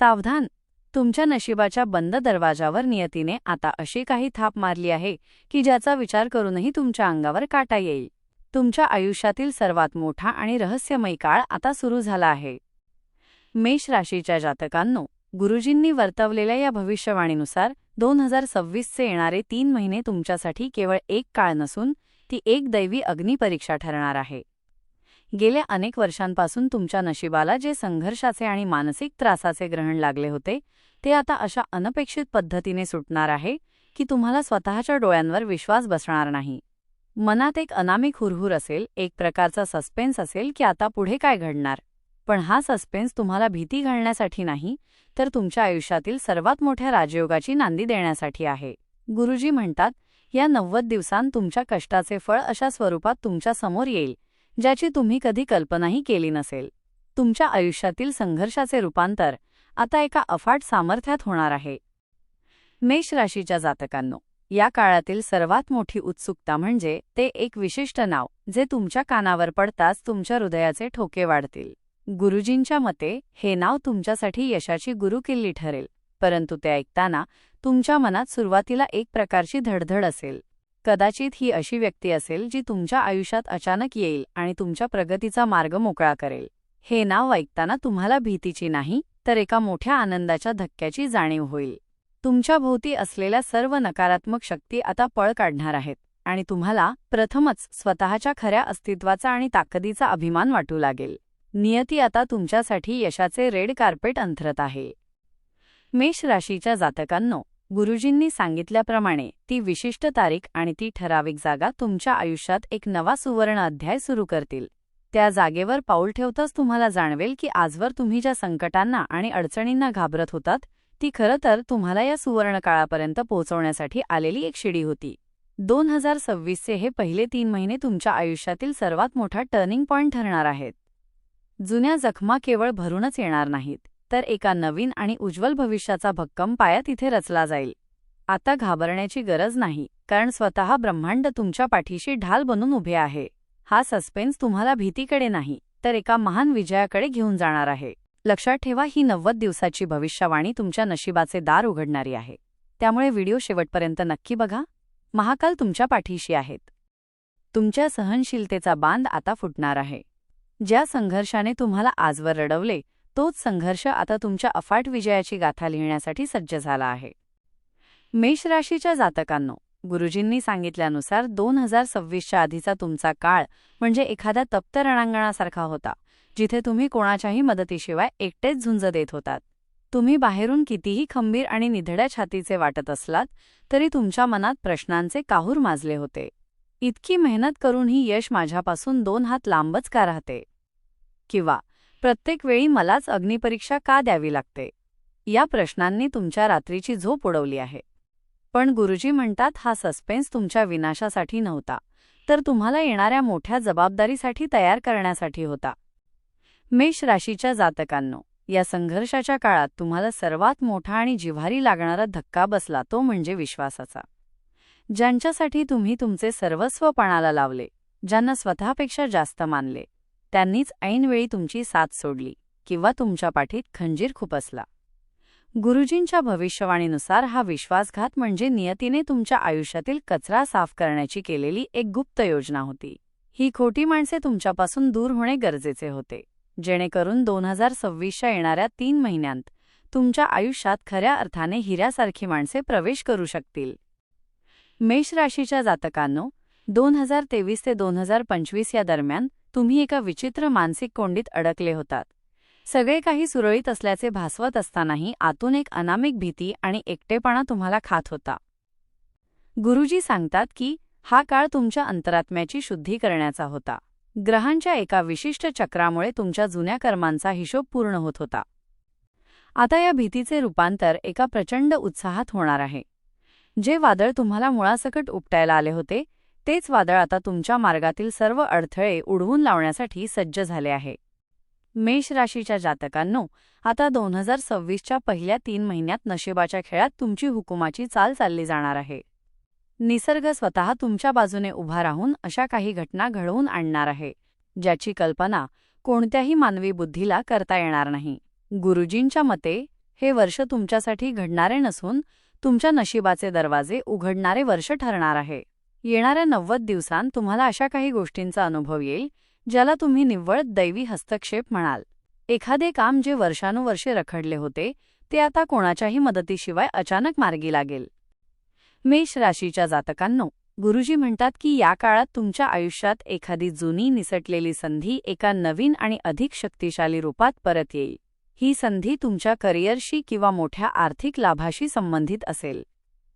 सावधान, तुमच्या नशिबाच्या बंद दरवाजावर नियतीने आता अशी काही थाप मारली आहे की ज्याचा विचार करूनही तुमच्या अंगावर काटा येईल. तुमच्या आयुष्यातील सर्वात मोठा आणि रहस्यमय काळ आता सुरू झाला आहे. मेष राशीच्या जातकांनो, गुरुजींनी वर्तवलेल्या या भविष्यवाणीनुसार 2026चे येणारे 3 महिने तुमच्यासाठी केवळ एक काळ नसून ती एक दैवी अग्निपरीक्षा ठरणार आहे. गेल्या अनेक वर्षांपासून तुमच्या नशिबाला जे संघर्षाचे आणि मानसिक त्रासाचे ग्रहण लागले होते ते आता अशा अनपेक्षित पद्धतीने सुटणार आहे की तुम्हाला स्वतःच्या डोळ्यांवर विश्वास बसणार नाही. मनात एक अनामिक हुरहुर असेल, एक प्रकारचा सस्पेन्स असेल की आता पुढे काय घडणार. पण हा सस्पेन्स तुम्हाला भीती घालण्यासाठी नाही, तर तुमच्या आयुष्यातील सर्वात मोठ्या राजयोगाची नांदी देण्यासाठी आहे. गुरुजी म्हणतात, या 90 दिवसांत तुमच्या कष्टाचे फळ अशा स्वरूपात तुमच्या समोर येईल ज्याची तुम्ही कधी कल्पनाही केली नसेल. तुमच्या आयुष्यातील संघर्षाचे रूपांतर आता एका अफाट सामर्थ्यात होणार आहे. मेष राशीच्या जातकांनो, या काळातील सर्वात मोठी उत्सुकता म्हणजे ते एक विशिष्ट नाव जे तुमच्या कानावर पडताच तुमच्या हृदयाचे ठोके वाढतील. गुरुजींच्या मते हे नाव तुमच्यासाठी यशाची गुरुकिल्ली ठरेल, परंतु ते ऐकताना तुमच्या मनात सुरुवातीला एक प्रकारची धडधड असेल. कदाचित ही अशी व्यक्ती असेल जी तुमच्या आयुष्यात अचानक येईल आणि तुमच्या प्रगतीचा मार्ग मोकळा करेल. हे नाव ऐकताना तुम्हाला भीतीची नाही, तर एका मोठ्या आनंदाच्या धक्क्याची जाणीव होईल. तुमच्या भोवती असलेल्या सर्व नकारात्मक शक्ती आता पळ काढणार आहेत आणि तुम्हाला प्रथमच स्वतःच्या खऱ्या अस्तित्वाचा आणि ताकदीचा अभिमान वाटू लागेल. नियती आता तुमच्यासाठी यशाचे रेड कार्पेट अंथरत आहे. मेष राशीच्या जातकांनो, गुरुजींनी सांगितल्याप्रमाणे ती विशिष्ट तारीख आणि ती ठराविक जागा तुमच्या आयुष्यात एक नवा सुवर्ण अध्याय सुरू करतील. त्या जागेवर पाऊल ठेवताच तुम्हाला जाणवेल की आजवर तुम्ही ज्या संकटांना आणि अडचणींना घाबरत होतात ती खरं तर तुम्हाला या सुवर्ण काळापर्यंत पोहोचवण्यासाठी आलेली एक शिडी होती. 2026चे हे पहिले 3 महिने तुमच्या आयुष्यातील सर्वात मोठा टर्निंग पॉइंट ठरणार आहेत. जुन्या जखमा केवळ भरूनच येणार नाहीत, तर एका नवीन आणि उज्ज्वल भविष्याचा भक्कम पाया तिथे रचला जाईल. आता घाबरण्याची गरज नाही, कारण स्वतः ब्रह्मांड तुमच्या पाठीशी ढाल बनून उभे आहे. हा सस्पेन्स तुम्हाला भीतीकडे नाही, तर एका महान विजयाकडे घेऊन जाणार आहे. लक्षात ठेवा, ही 90 दिवसाची भविष्यवाणी तुमच्या नशिबाचे दार उघडणारी आहे. त्यामुळे व्हिडिओ शेवटपर्यंत नक्की बघा. महाकाल तुमच्या पाठीशी आहेत. तुमच्या सहनशीलतेचा बांध आता फुटणार आहे. ज्या संघर्षाने तुम्हाला आजवर रडवले तोच संघर्ष आता तुमच्या अफाट विजयाची गाथा लिहिण्यासाठी सज्ज झाला आहे. मेष राशीच्या जातकांनो, गुरुजींनी सांगितल्यानुसार 2026च्या आधीचा तुमचा काळ म्हणजे एखाद्या तप्त रणांगणासारखा होता, जिथे तुम्ही कोणाच्याही मदतीशिवाय एकटेच झुंज देत होतात. तुम्ही बाहेरून कितीही खंबीर आणि निधड्या छातीचे वाटत असलात तरी तुमच्या मनात प्रश्नांचे काहूर माजले होते. इतकी मेहनत करूनही यश माझ्यापासून 2 हात लांबच का राहते? किंवा प्रत्येक वेळी मलाच अग्निपरीक्षा का द्यावी लागते? या प्रश्नांनी तुमच्या रात्रीची झोप उडवली आहे. पण गुरुजी म्हणतात, हा सस्पेन्स तुमच्या विनाशासाठी नव्हता, तर तुम्हाला येणाऱ्या मोठ्या जबाबदारीसाठी तयार करण्यासाठी होता. मेष राशीच्या जातकांनो, या संघर्षाच्या काळात तुम्हाला सर्वात मोठा आणि जिव्हारी लागणारा धक्का बसला तो म्हणजे विश्वासाचा. ज्यांच्यासाठी तुम्ही तुमचे सर्वस्व पणाला लावले, ज्यांना स्वतःपेक्षा जास्त मानले, त्यांनीच ऐनवेळी तुमची साथ सोडली किंवा तुमच्या पाठीत खंजीर खुपसला. गुरुजींच्या भविष्यवाणीनुसार हा विश्वासघात म्हणजे नियतीने तुमच्या आयुष्यातील कचरा साफ करण्याची केलेली एक गुप्त योजना होती. ही खोटी माणसे तुमच्यापासून दूर होणे गरजेचे होते, जेणेकरून 2026च्या येणाऱ्या 3 महिन्यांत तुमच्या आयुष्यात खऱ्या अर्थाने हिऱ्यासारखी माणसे प्रवेश करू शकतील. मेष राशीच्या जातकांनो, 2023 ते 2025 या दरम्यान तुम्ही एका विचित्र मानसिक कोंडीत अडकले होतात. सगळे काही सुरळीत असल्याचे भासवत असतानाही आतून एक अनामिक भीती आणि एकटेपणा तुम्हाला खात होता. गुरुजी सांगतात की हा काळ तुमच्या अंतरात्म्याची शुद्धी करण्याचा होता. ग्रहांच्या एका विशिष्ट चक्रामुळे तुमच्या जुन्या कर्मांचा हिशोब पूर्ण होत होता. आता या भीतीचे रूपांतर एका प्रचंड उत्साहात होणार आहे. जे वादळ तुम्हाला मुळासकट उपटायला आले होते, तेच वादळ आता तुमच्या मार्गातील सर्व अडथळे उडवून लावण्यासाठी सज्ज झाले आहे. मेष राशीच्या जातकांनो, आता 2026च्या पहिल्या 3 महिन्यात नशिबाच्या खेळात तुमची हुकुमाची चाल चालली जाणार आहे. निसर्ग स्वतः तुमच्या बाजूने उभा राहून अशा काही घटना घडवून आणणार आहे, ज्याची कल्पना कोणत्याही मानवी बुद्धीला करता येणार नाही. गुरुजींच्या मते हे वर्ष तुमच्यासाठी घडणारे नसून तुमच्या नशिबाचे दरवाजे उघडणारे वर्ष ठरणार आहे. येणाऱ्या 90 दिवसांत तुम्हाला अशा काही गोष्टींचा अनुभव येईल ज्याला तुम्ही निव्वळ दैवी हस्तक्षेप म्हणाल. एखादे काम जे वर्षानुवर्षे रखडले होते ते आता कोणाच्याही मदतीशिवाय अचानक मार्गी लागेल. मेष राशीच्या जातकांनो, गुरुजी म्हणतात की या काळात तुमच्या आयुष्यात एखादी जुनी निसटलेली संधी एका नवीन आणि अधिक शक्तिशाली रूपात परत येईल. ही संधी तुमच्या करिअरशी किंवा मोठ्या आर्थिक लाभाशी संबंधित असेल.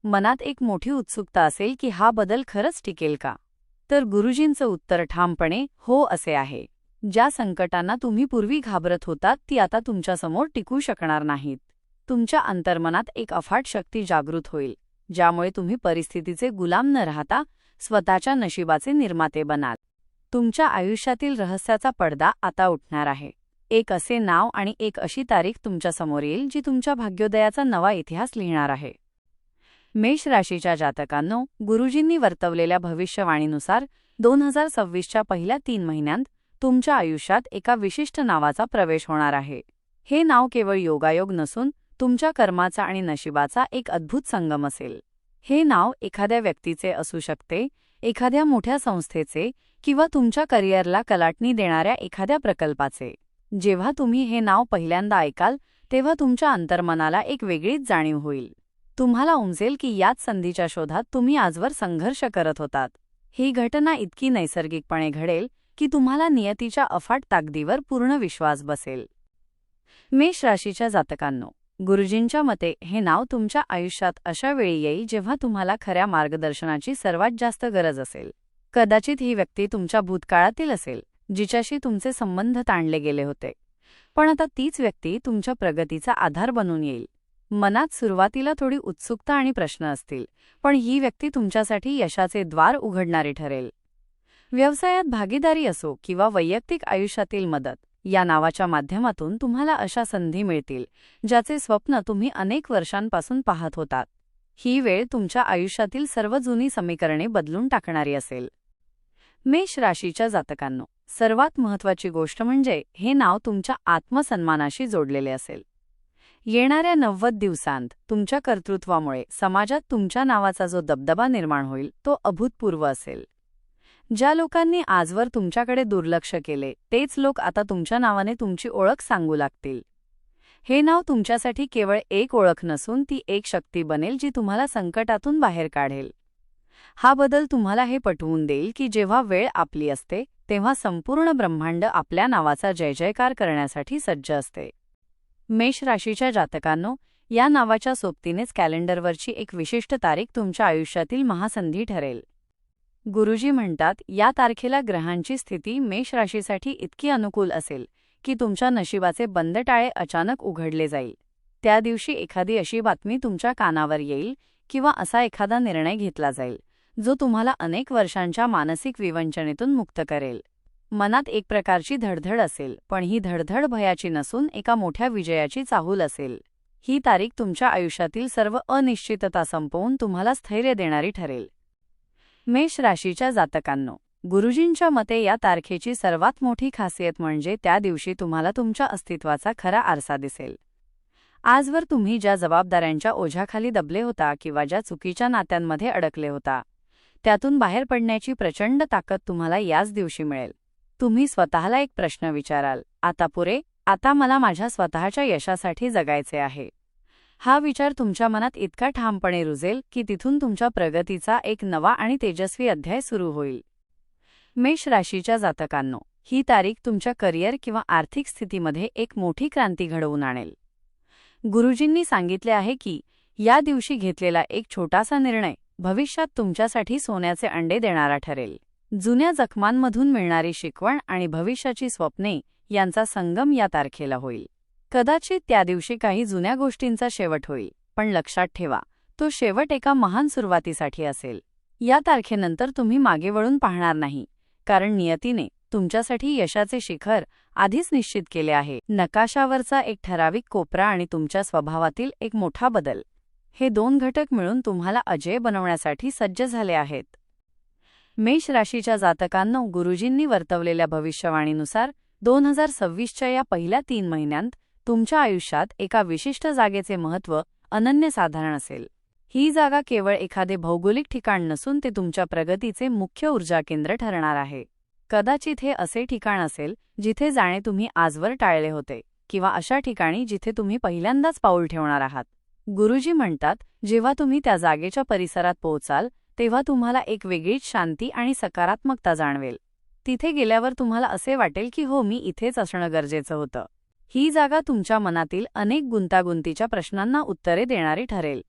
मनात एक मोठी उत्सुकता असेल की हा बदल खरंच टिकेल का? तर गुरुजींचं उत्तर ठामपणे हो असे आहे. ज्या संकटांना तुम्ही पूर्वी घाबरत होतात ती आता तुमच्यासमोर टिकू शकणार नाहीत. तुमच्या अंतर्मनात एक अफाट शक्ती जागृत होईल, ज्यामुळे तुम्ही परिस्थितीचे गुलाम न राहता स्वतःच्या नशिबाचे निर्माते बनाल. तुमच्या आयुष्यातील रहस्याचा पडदा आता उठणार आहे. एक असे नाव आणि एक अशी तारीख तुमच्यासमोर येईल जी तुमच्या भाग्योदयाचा नवा इतिहास लिहिणार आहे. मेष राशीच्या जातकांनो, गुरुजींनी वर्तवलेल्या भविष्यवाणीनुसार 2026च्या पहिल्या 3 महिन्यांत तुमच्या आयुष्यात एका विशिष्ट नावाचा प्रवेश होणार आहे. हे नाव केवळ योगायोग नसून तुमच्या कर्माचा आणि नशिबाचा एक अद्भुत संगम असेल. हे नाव एखाद्या व्यक्तीचे असू शकते, एखाद्या मोठ्या संस्थेचे किंवा तुमच्या करिअरला कलाटणी देणाऱ्या एखाद्या प्रकल्पाचे. जेव्हा तुम्ही हे नाव पहिल्यांदा ऐकाल तेव्हा तुमच्या अंतर्मनाला एक वेगळीच जाणीव होईल. तुम्हाला उमजेल की याच संधीच्या शोधात तुम्ही आजवर संघर्ष करत होतात. ही घटना इतकी नैसर्गिकपणे घडेल की तुम्हाला नियतीच्या अफाट ताकदीवर पूर्ण विश्वास बसेल. मेष राशीच्या जातकांनो, गुरुजींच्या मते हे नाव तुमच्या आयुष्यात अशा वेळी येईल जेव्हा तुम्हाला खऱ्या मार्गदर्शनाची सर्वात जास्त गरज असेल. कदाचित ही व्यक्ती तुमच्या भूतकाळातील असेल, जिच्याशी तुमचे संबंध ताणले गेले होते. पण आता तीच व्यक्ती तुमच्या प्रगतीचा आधार बनून येईल. मनात सुरुवातीला थोडी उत्सुकता आणि प्रश्न असतील, पण ही व्यक्ती तुमच्यासाठी यशाचे द्वार उघडणारी ठरेल. व्यवसायात भागीदारी असो किंवा वैयक्तिक आयुष्यातील मदत, या नावाच्या माध्यमातून तुम्हाला अशा संधी मिळतील ज्याचे स्वप्न तुम्ही अनेक वर्षांपासून पाहत होतात. ही वेळ तुमच्या आयुष्यातील सर्व जुनी समीकरणे बदलून टाकणारी असेल. मेष राशीच्या जातकांनो, सर्वात महत्त्वाची गोष्ट म्हणजे हे नाव तुमच्या आत्मसन्मानाशी जोडलेले असेल. येणाऱ्या 90 दिवसांत तुमच्या कर्तृत्वामुळे समाजात तुमच्या नावाचा जो दबदबा निर्माण होईल तो अभूतपूर्व असेल. ज्या लोकांनी आजवर तुमच्याकडे दुर्लक्ष केले तेच लोक आता तुमच्या नावाने तुमची ओळख सांगू लागतील. हे नाव तुमच्यासाठी केवळ एक ओळख नसून ती एक शक्ती बनेल जी तुम्हाला संकटातून बाहेर काढेल. हा बदल तुम्हाला हे पटवून देईल की जेव्हा वेळ आपली असते तेव्हा संपूर्ण ब्रह्मांड आपल्या नावाचा जयजयकार करण्यासाठी सज्ज असते. मेष राशीच्या जातकांनो, या नावाच्या सोबतीनेच कॅलेंडरवरची एक विशिष्ट तारीख तुमच्या आयुष्यातील महासंधी ठरेल. गुरुजी म्हणतात या तारखेला ग्रहांची स्थिती मेष राशीसाठी इतकी अनुकूल असेल की तुमच्या नशिबाचे बंद टाळे अचानक उघडले जाईल. त्या दिवशी एखादी अशी बातमी तुमच्या कानावर येईल किंवा असा एखादा निर्णय घेतला जाईल जो तुम्हाला अनेक वर्षांच्या मानसिक विवंचनेतून मुक्त करेल. मनात एक प्रकारची धडधड असेल, पण ही धडधड भयाची नसून एका मोठ्या विजयाची चाहूल असेल. ही तारीख तुमच्या आयुष्यातील सर्व अनिश्चितता संपवून तुम्हाला स्थैर्य देणारी ठरेल. मेष राशीच्या जातकांनो, गुरुजींच्या मते या तारखेची सर्वात मोठी खासियत म्हणजे त्या दिवशी तुम्हाला तुमच्या अस्तित्वाचा खरा आरसा दिसेल. आजवर तुम्ही ज्या जबाबदाऱ्यांच्या ओझ्याखाली दबले होता किंवा ज्या चुकीच्या नात्यांमध्ये अडकले होता त्यातून बाहेर पडण्याची प्रचंड ताकद तुम्हाला याच दिवशी मिळेल. तुम्ही स्वतःला एक प्रश्न विचाराल, आता पुरे, आता मला माझ्या स्वतःच्या यशासाठी जगायचे आहे. हा विचार तुमच्या मनात इतका ठामपणे रुजेल की तिथून तुमच्या प्रगतीचा एक नवा आणि तेजस्वी अध्याय सुरू होईल. मेष राशीच्या जातकांनो, ही तारीख तुमच्या करिअर किंवा आर्थिक स्थितीमध्ये एक मोठी क्रांती घडवून आणेल. गुरुजींनी सांगितले आहे की या दिवशी घेतलेला एक छोटासा निर्णय भविष्यात तुमच्यासाठी सोन्याचे अंडे देणारा ठरेल. जुन्या जखमांमधून मिळणारी शिकवण आणि भविष्याची स्वप्ने यांचा संगम या तारखेला होईल. कदाचित त्या दिवशी काही जुन्या गोष्टींचा शेवट होईल, पण लक्षात ठेवा, तो शेवट एका महान सुरुवातीसाठी असेल. या तारखेनंतर तुम्ही मागे वळून पाहणार नाही, कारण नियतीने तुमच्यासाठी यशाचे शिखर आधीच निश्चित केले आहे. नकाशावरचा एक ठराविक कोपरा आणि तुमच्या स्वभावातील एक मोठा बदल, हे 2 घटक मिळून तुम्हाला अजेय बनवण्यासाठी सज्ज झाले आहेत. मेष राशीच्या जातकांनो, गुरुजींनी वर्तवलेल्या भविष्यवाणीनुसार 2026च्या या पहिल्या 3 महिन्यांत तुमच्या आयुष्यात एका विशिष्ट जागेचे महत्त्व अनन्यसाधारण असेल. ही जागा केवळ एखादे भौगोलिक ठिकाण नसून ते तुमच्या प्रगतीचे मुख्य ऊर्जा केंद्र ठरणार आहे. कदाचित हे असे ठिकाण असेल जिथे जाणे तुम्ही आजवर टाळले होते, किंवा अशा ठिकाणी जिथे तुम्ही पहिल्यांदाच पाऊल ठेवणार आहात. गुरुजी म्हणतात, जेव्हा तुम्ही त्या जागेच्या परिसरात पोहोचाल तेव्हा तुम्हाला एक वेगळीच शांती आणि सकारात्मकता जाणवेल. तिथे गेल्यावर तुम्हाला असे वाटेल की हो, मी इथेच असणं गरजेचं होतं. ही जागा तुमच्या मनातील अनेक गुंतागुंतीच्या प्रश्नांना उत्तरे देणारी ठरेल.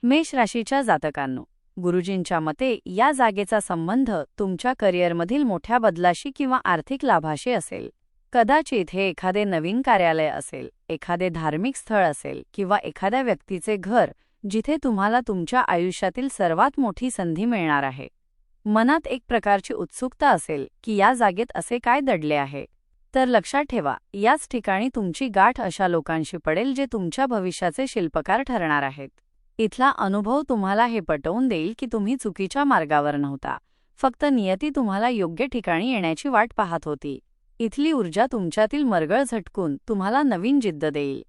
मेष राशीच्या जातकांनो, गुरुजींच्या मते या जागेचा संबंध तुमच्या करिअरमधील मोठ्या बदलाशी किंवा आर्थिक लाभाशी असेल. कदाचित हे एखादे नवीन कार्यालय असेल, एखादे धार्मिक स्थळ असेल किंवा एखाद्या व्यक्तीचे घर जिथे तुम्हाला तुमच्या आयुष्यातील सर्वात मोठी संधी मिळणार आहे. मनात एक प्रकारची उत्सुकता असेल की या जागेत असे काय दडले आहे. तर लक्षात ठेवा, याच ठिकाणी तुमची गाठ अशा लोकांशी पडेल जे तुमच्या भविष्याचे शिल्पकार ठरणार आहेत. इथला अनुभव तुम्हाला हे पटवून देईल की तुम्ही चुकीच्या मार्गावर नव्हता, फक्त नियती तुम्हाला योग्य ठिकाणी येण्याची वाट पाहत होती. इथली ऊर्जा तुमच्यातील मरगळ झटकून तुम्हाला नवीन जिद्द देईल.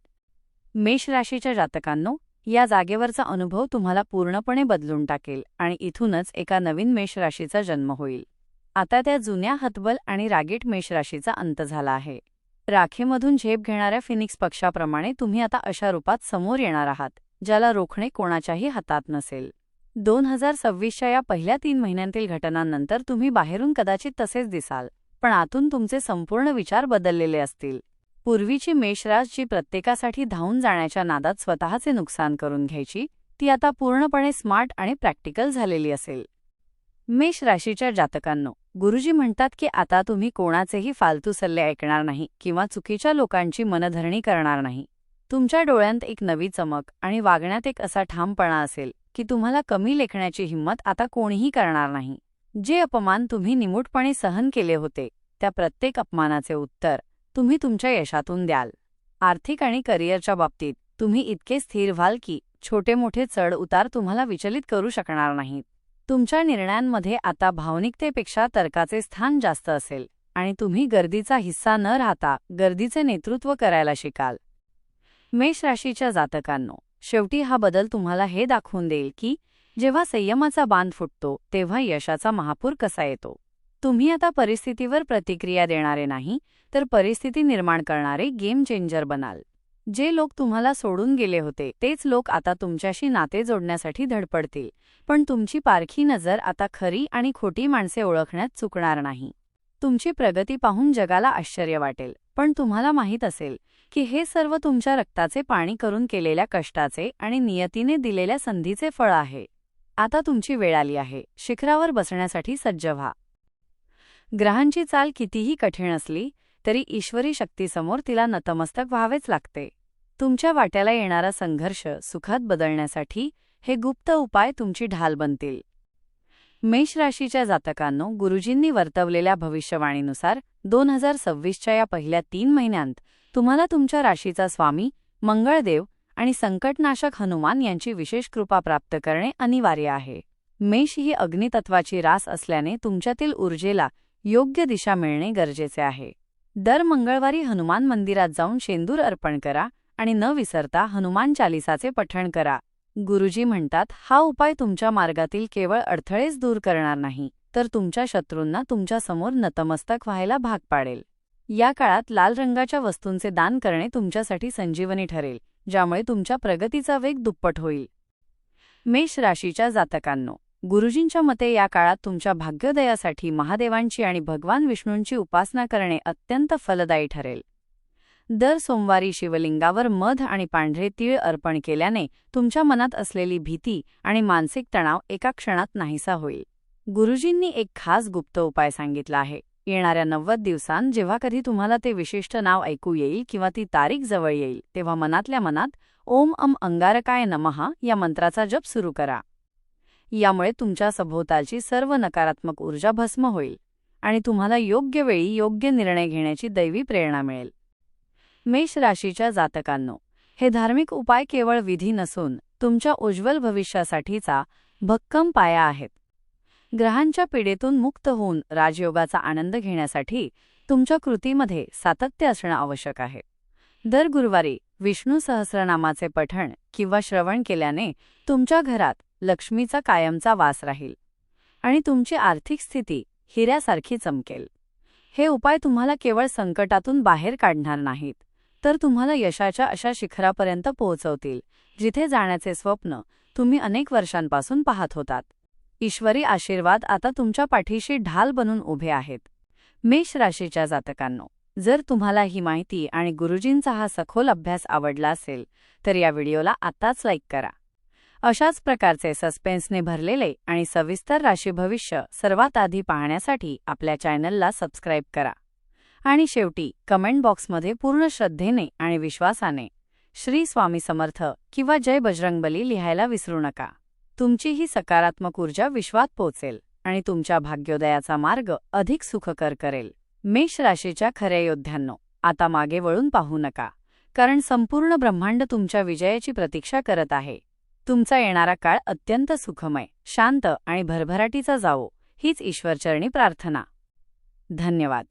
मेष राशीच्या जातकांनो, या जागेवरचा अनुभव तुम्हाला पूर्णपणे बदलून टाकेल आणि इथूनच एका नवीन मेष राशीचा जन्म होईल. आता त्या जुन्या हतबल आणि रागीट मेष राशीचा अंत झाला आहे. राखेमधून झेप घेणाऱ्या फिनिक्स पक्षाप्रमाणे तुम्ही आता अशा रूपात समोर येणार आहात ज्याला रोखणे कोणाच्याही हातात नसेल. 2026च्या या पहिल्या 3 महिन्यांतील घटनांनंतर तुम्ही बाहेरून कदाचित तसेच दिसाल, पण आतून तुमचे संपूर्ण विचार बदललेले असतील. पूर्वीची मेषरास जी प्रत्येकासाठी धावून जाण्याच्या नादात स्वतःचे नुकसान करून घ्यायची, ती आता पूर्णपणे स्मार्ट आणि प्रॅक्टिकल झालेली असेल. मेष राशीच्या जातकांनो, गुरुजी म्हणतात की आता तुम्ही कोणाचेही फालतू सल्ले ऐकणार नाही किंवा चुकीच्या लोकांची मनधरणी करणार नाही. तुमच्या डोळ्यांत एक नवी चमक आणि वागण्यात एक असा ठामपणा असेल की तुम्हाला कमी लेखण्याची हिंमत आता कोणीही करणार नाही. जे अपमान तुम्ही निमूटपणे सहन केले होते, त्या प्रत्येक अपमानाचे उत्तर तुम्ही तुमच्या यशातून द्याल. आर्थिक आणि करिअरच्या बाबतीत तुम्ही इतके स्थिर व्हाल की छोटे मोठे चढ उतार तुम्हाला विचलित करू शकणार नाहीत. तुमच्या निर्णयांमध्ये आता भावनिकतेपेक्षा तर्काचे स्थान जास्त असेल आणि तुम्ही गर्दीचा हिस्सा न राहता गर्दीचे नेतृत्व करायला शिकाल. मेष राशीच्या जातकांनो, शेवटी हा बदल तुम्हाला हे दाखवून देईल की जेव्हा संयमाचा बांध फुटतो तेव्हा यशाचा महापूर कसा येतो. तुम्ही आता परिस्थितीवर प्रतिक्रिया देणारे नाही, तर परिस्थिती निर्माण करणारे गेम चेंजर बनाल. जे लोक तुम्हाला सोडून गेले होते तेच लोक आता तुमच्याशी नाते जोडण्यासाठी धडपडतील, पण तुमची पारखी नजर आता खरी आणि खोटी माणसे ओळखण्यात चुकणार नाही. तुमची प्रगती पाहून जगाला आश्चर्य वाटेल, पण तुम्हाला माहीत असेल की हे सर्व तुमच्या रक्ताचे पाणी करून केलेल्या कष्टाचे आणि नियतीने दिलेल्या संधीचे फळ आहे. आता तुमची वेळ आली आहे शिखरावर बसण्यासाठी सज्ज व्हा. ग्रहांची चाल कितीही कठीण असली तरी ईश्वरी शक्तीसमोर तिला नतमस्तक व्हावेच लागते. तुमच्या वाट्याला येणारा संघर्ष सुखात बदलण्यासाठी हे गुप्त उपाय तुमची ढाल बनतील. मेष राशीच्या जातकांनो, गुरुजींनी वर्तवलेल्या भविष्यवाणीनुसार 2026च्या या पहिल्या 3 महिन्यांत तुम्हाला तुमच्या राशीचा स्वामी मंगळदेव आणि संकटनाशक हनुमान यांची विशेष कृपा प्राप्त करणे अनिवार्य आहे. मेष ही अग्नितत्वाची रास असल्याने तुमच्यातील ऊर्जेला योग्य दिशा मिळणे गरजेचे आहे. दर मंगळवारी हनुमान मंदिरात जाऊन शेंदूर अर्पण करा आणि न विसरता हनुमान चालिसाचे पठण करा. गुरुजी म्हणतात, हा उपाय तुमच्या मार्गातील केवळ अडथळेच दूर करणार नाही, तर तुमच्या शत्रूंना तुमच्या समोर नतमस्तक व्हायला भाग पाडेल. या काळात लाल रंगाच्या वस्तूंचे दान करणे तुमच्यासाठी संजीवनी ठरेल, ज्यामुळे तुमच्या प्रगतीचा वेग दुप्पट होईल. मेष राशीच्या जातकांनो, गुरुजींच्या मते या काळात तुमच्या भाग्योदयासाठी महादेवांची आणि भगवान विष्णूंची उपासना करणे अत्यंत फलदायी ठरेल. दर सोमवारी शिवलिंगावर मध आणि पांढरे तीळ अर्पण केल्याने तुमच्या मनात असलेली भीती आणि मानसिक तणाव एका क्षणात नाहीसा होईल. गुरुजींनी एक खास गुप्त उपाय सांगितला आहे. येणाऱ्या 90 दिवसांत जेव्हा कधी तुम्हाला ते विशिष्ट नाव ऐकू येईल किंवा ती तारीख जवळ येईल, तेव्हा मनातल्या मनात ओम अंगारकाय नमः या मंत्राचा जप सुरू करा. यामुळे तुमच्या सभोवतालची सर्व नकारात्मक ऊर्जा भस्म होईल आणि तुम्हाला योग्य वेळी योग्य निर्णय घेण्याची दैवी प्रेरणा मिळेल. मेष राशीच्या जातकांनो, हे धार्मिक उपाय केवळ विधी नसून तुमच्या उज्ज्वल भविष्यासाठीचा भक्कम पाया आहेत. ग्रहांच्या पीडेतून मुक्त होऊन राजयोगाचा आनंद घेण्यासाठी तुमच्या कृतीमध्ये सातत्य असणं आवश्यक आहे. दर गुरुवारी विष्णू सहस्रनामाचे पठण किंवा श्रवण केल्याने तुमच्या घरात लक्ष्मीचा कायमचा वास राहील आणि तुमची आर्थिक स्थिती हिऱ्यासारखी चमकेल. हे उपाय तुम्हाला केवळ संकटातून बाहेर काढणार नाहीत, तर तुम्हाला यशाच्या अशा शिखरापर्यंत पोहोचवतील जिथे जाण्याचे स्वप्न तुम्ही अनेक वर्षांपासून पाहत होतात. ईश्वरी आशीर्वाद आता तुमच्या पाठीशी ढाल बनून उभे आहेत. मेष राशीच्या जातकांनो, जर तुम्हाला ही माहिती आणि गुरुजींचा हा सखोल अभ्यास आवडला असेल तर या व्हिडिओला आत्ताच लाईक करा. अशाच प्रकारचे सस्पेन्सने भरलेले आणि सविस्तर राशी भविष्य सर्वात आधी पाहण्यासाठी आपल्या चॅनलला सबस्क्राईब करा. आणि शेवटी कमेंट बॉक्समध्ये पूर्ण श्रद्धेने आणि विश्वासाने श्री स्वामी समर्थ किंवा जय बजरंगबली लिहायला विसरू नका. तुमची ही सकारात्मक ऊर्जा विश्वात पोचेल आणि तुमच्या भाग्योदयाचा मार्ग अधिक सुखकर करेल. मेष राशीच्या खऱ्या योद्ध्यांनो, आता मागे वळून पाहू नका, कारण संपूर्ण ब्रह्मांड तुमच्या विजयाची प्रतीक्षा करत आहे. तुमचा येणारा काळ अत्यंत सुखमय, शांत आणि भरभराटीचा जावो, हीच ईश्वरचरणी प्रार्थना. धन्यवाद.